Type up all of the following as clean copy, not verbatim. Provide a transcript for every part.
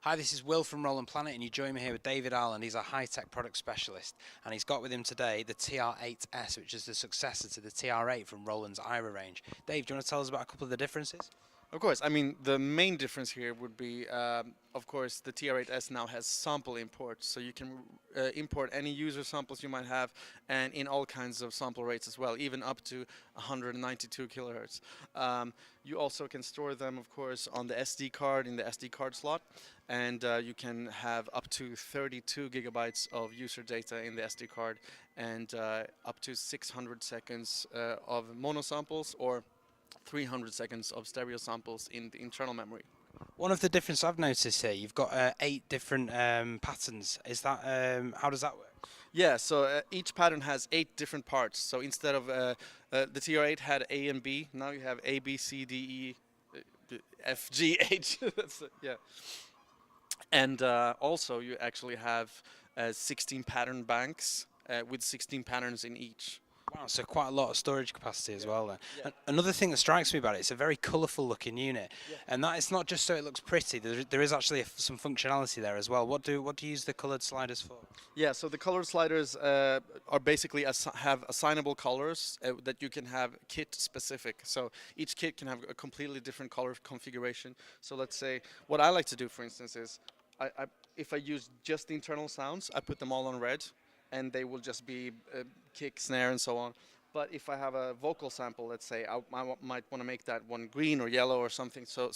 Hi, this is Will from Roland Planet, and you join me here with David Ahlund. He's a high-tech product specialist, and he's got with him today the TR-8S, which is the successor to the TR-8 from Roland's AIRA range. Dave, do you want to tell us about a couple of the differences? Of course, I mean, the main difference here would be, of course, the TR-8S now has sample imports, so you can import any user samples you might have, and in all kinds of sample rates as well, even up to 192 kilohertz. You also can store them, of course, on the SD card, in the SD card slot, and you can have up to 32 gigabytes of user data in the SD card, and up to 600 seconds of mono samples, or 300 seconds of stereo samples in the internal memory. One of the differences I've noticed here, you've got 8 different patterns. Is that how does that work? Yeah, so each pattern has 8 different parts. So instead of the TR-8 had A and B, now you have A, B, C, D, E, F, G, H. That's it, yeah. And also you actually have 16 pattern banks with 16 patterns in each. Wow, so quite a lot of storage capacity as well then. Yeah. Another thing that strikes me about it, it's a very colourful looking unit, and that it's not just so it looks pretty, there is actually some functionality there as well. What do you use the coloured sliders for? Yeah, so the color sliders are basically have assignable colors that you can have kit specific. So each kit can have a completely different color configuration. So let's say, what I like to do, for instance, is if I use just the internal sounds, I put them all on red, and they will just be kick, snare, and so on. But if I have a vocal sample, let's say, I might want to make that one green or yellow or something, so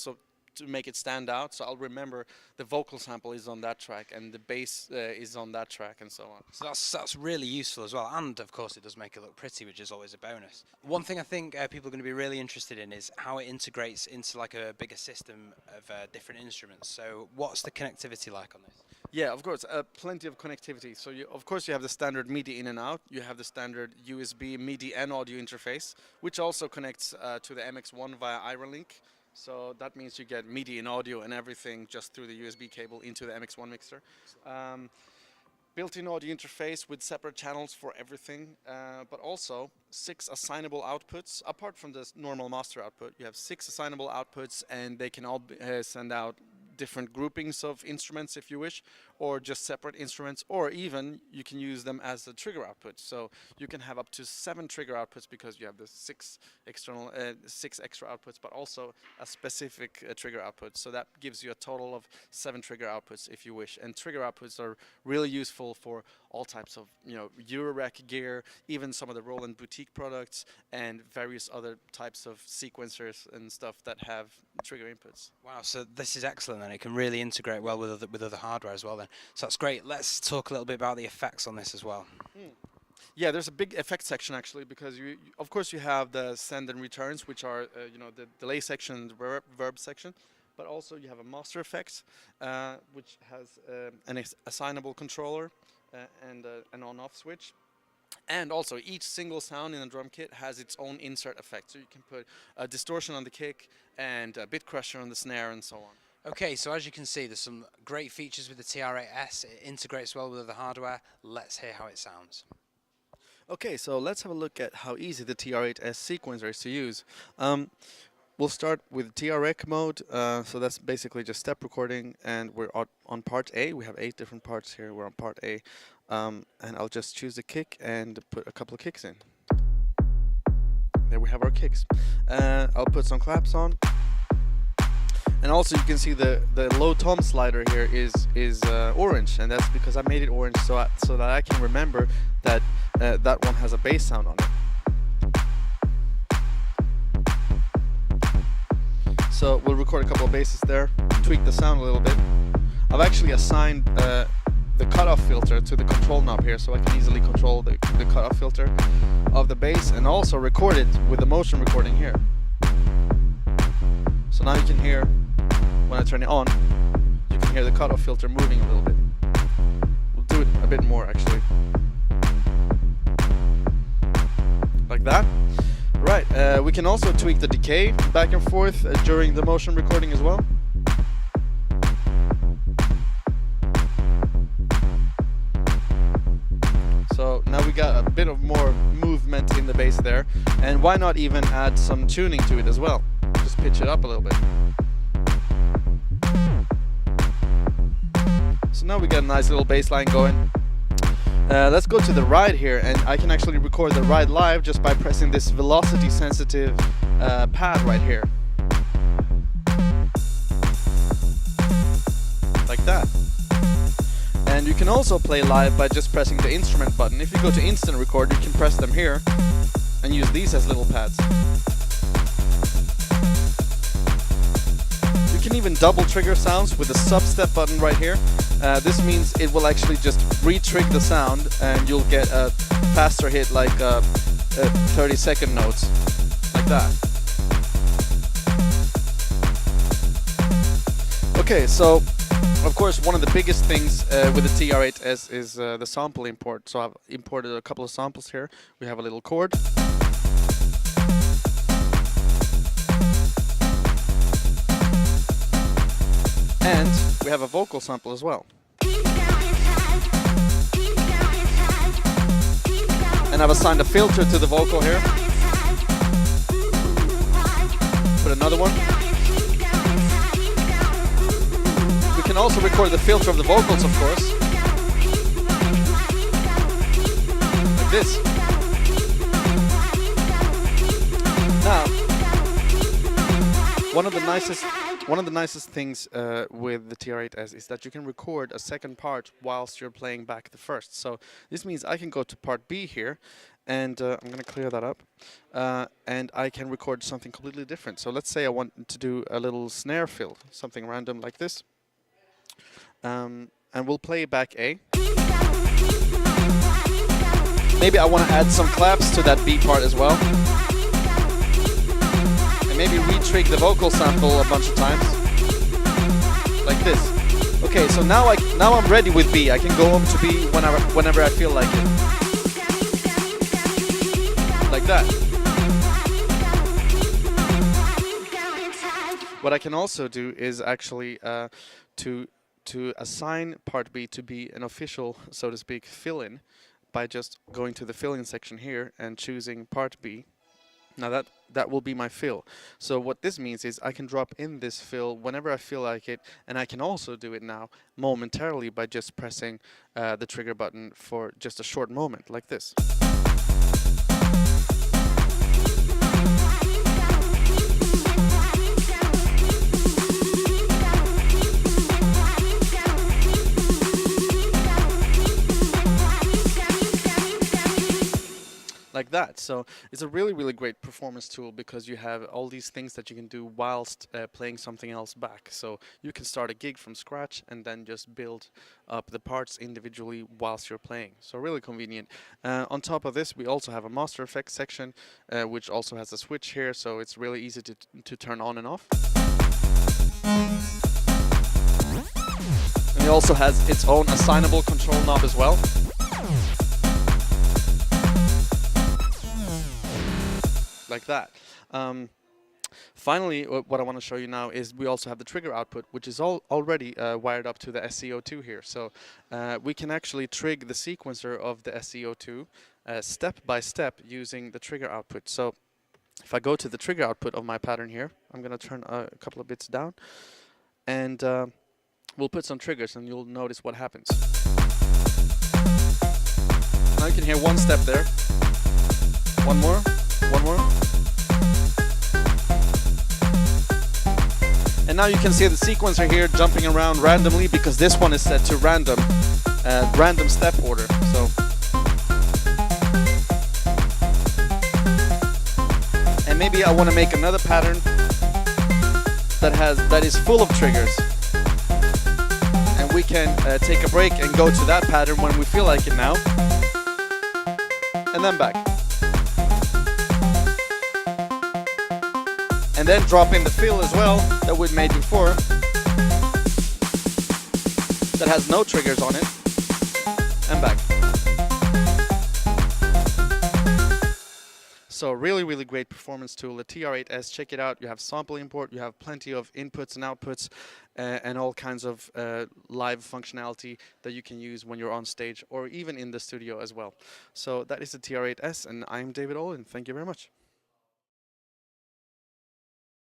to make it stand out. So I'll remember the vocal sample is on that track, and the bass is on that track, and so on. So that's really useful as well, and of course it does make it look pretty, which is always a bonus. One thing I think people are going to be really interested in is how it integrates into like a bigger system of different instruments. So what's the connectivity like on this? Yeah, of course, plenty of connectivity. So of course you have the standard MIDI in and out. You have the standard USB MIDI and audio interface, which also connects to the MX1 via AIRA link. So that means you get MIDI and audio and everything just through the USB cable into the MX1 mixer. Built-in audio interface with separate channels for everything, but also 6 assignable outputs. Apart from the normal master output, you have 6 assignable outputs, and they can all send out different groupings of instruments if you wish, or just separate instruments, or even you can use them as a trigger output. So you can have up to 7 trigger outputs because you have the 6 extra outputs, but also a specific trigger output. So that gives you a total of 7 trigger outputs if you wish. And trigger outputs are really useful for all types of, Eurorec gear, even some of the Roland boutique products, and various other types of sequencers and stuff that have trigger inputs. Wow, so this is excellent, and it can really integrate well with other hardware as well then. So that's great. Let's talk a little bit about the effects on this as well. Yeah, there's a big effect section actually, because of course you have the send and returns, which are the delay section and the verb section, but also you have a master effects, which has an assignable controller and an on-off switch. And also each single sound in a drum kit has its own insert effect, so you can put a distortion on the kick and a bit crusher on the snare and so on. Okay, so as you can see, there's some great features with the TR-8S. It integrates well with other hardware. Let's hear how it sounds. Okay, so let's have a look at how easy the TR-8S sequencer is to use. We'll start with TR-rec mode, so that's basically just step recording, and we're on part A. We have 8 different parts here. We're on part A, and I'll just choose the kick and put a couple of kicks in. There we have our kicks. I'll put some claps on. And also you can see the low tom slider here is orange, and that's because I made it orange so that I can remember that that one has a bass sound on it. So we'll record a couple of basses there, tweak the sound a little bit. I've actually assigned the cutoff filter to the control knob here, so I can easily control the cutoff filter of the bass, and also record it with the motion recording here. So now you can hear, when I turn it on, you can hear the cutoff filter moving a little bit. We'll do it a bit more actually. Like that. Right, we can also tweak the decay back and forth during the motion recording as well. So now we got a bit of more movement in the bass there, and why not even add some tuning to it as well? Just pitch it up a little bit. So now we got a nice little bass line going. Let's go to the ride here, and I can actually record the ride live just by pressing this velocity sensitive pad right here. Like that. And you can also play live by just pressing the instrument button. If you go to instant record, you can press them here and use these as little pads. You can even double trigger sounds with the sub-step button right here. This means it will actually just re-trig the sound and you'll get a faster hit like 30-second notes, like that. Okay, so of course one of the biggest things with the TR-8S is the sample import. So I've imported a couple of samples here. We have a little chord. And we have a vocal sample as well. And I've assigned a filter to the vocal here. Put another one. We can also record the filter of the vocals, of course. Like this. Now, one of the nicest things with the TR-8S is that you can record a second part whilst you're playing back the first. So this means I can go to part B here, and I'm going to clear that up, and I can record something completely different. So let's say I want to do a little snare fill, something random like this, and we'll play back A. Maybe I want to add some claps to that B part as well. Maybe re-trig the vocal sample a bunch of times, like this. Okay, so now I'm ready with B. I can go home to B whenever I feel like it, like that. What I can also do is actually to assign part B to be an official, so to speak, fill-in by just going to the fill-in section here and choosing part B. Now that will be my fill. So what this means is I can drop in this fill whenever I feel like it, and I can also do it now momentarily by just pressing the trigger button for just a short moment, like this. Like that. So it's a really great performance tool because you have all these things that you can do whilst playing something else back. So you can start a gig from scratch and then just build up the parts individually whilst you're playing. So really convenient. On top of this, we also have a master effects section which also has a switch here, so it's really easy to turn on and off. And it also has its own assignable control knob as well. Like that. Finally, what I want to show you now is we also have the trigger output, which is already wired up to the SCO2 here. So we can actually trig the sequencer of the SCO2 step by step using the trigger output. So if I go to the trigger output of my pattern here, I'm going to turn a couple of bits down, and we'll put some triggers and you'll notice what happens. Now you can hear one step there. One more. One more. And now you can see the sequencer here jumping around randomly because this one is set to random step order. So, and maybe I want to make another pattern that is full of triggers, and we can take a break and go to that pattern when we feel like it now, and then back. And then drop in the fill as well that we made before, that has no triggers on it, and back. So really great performance tool, the TR-8S. Check it out. You have sample import, you have plenty of inputs and outputs, and all kinds of live functionality that you can use when you're on stage or even in the studio as well. So that is the TR-8S, and I'm David Ahlund. Thank you very much.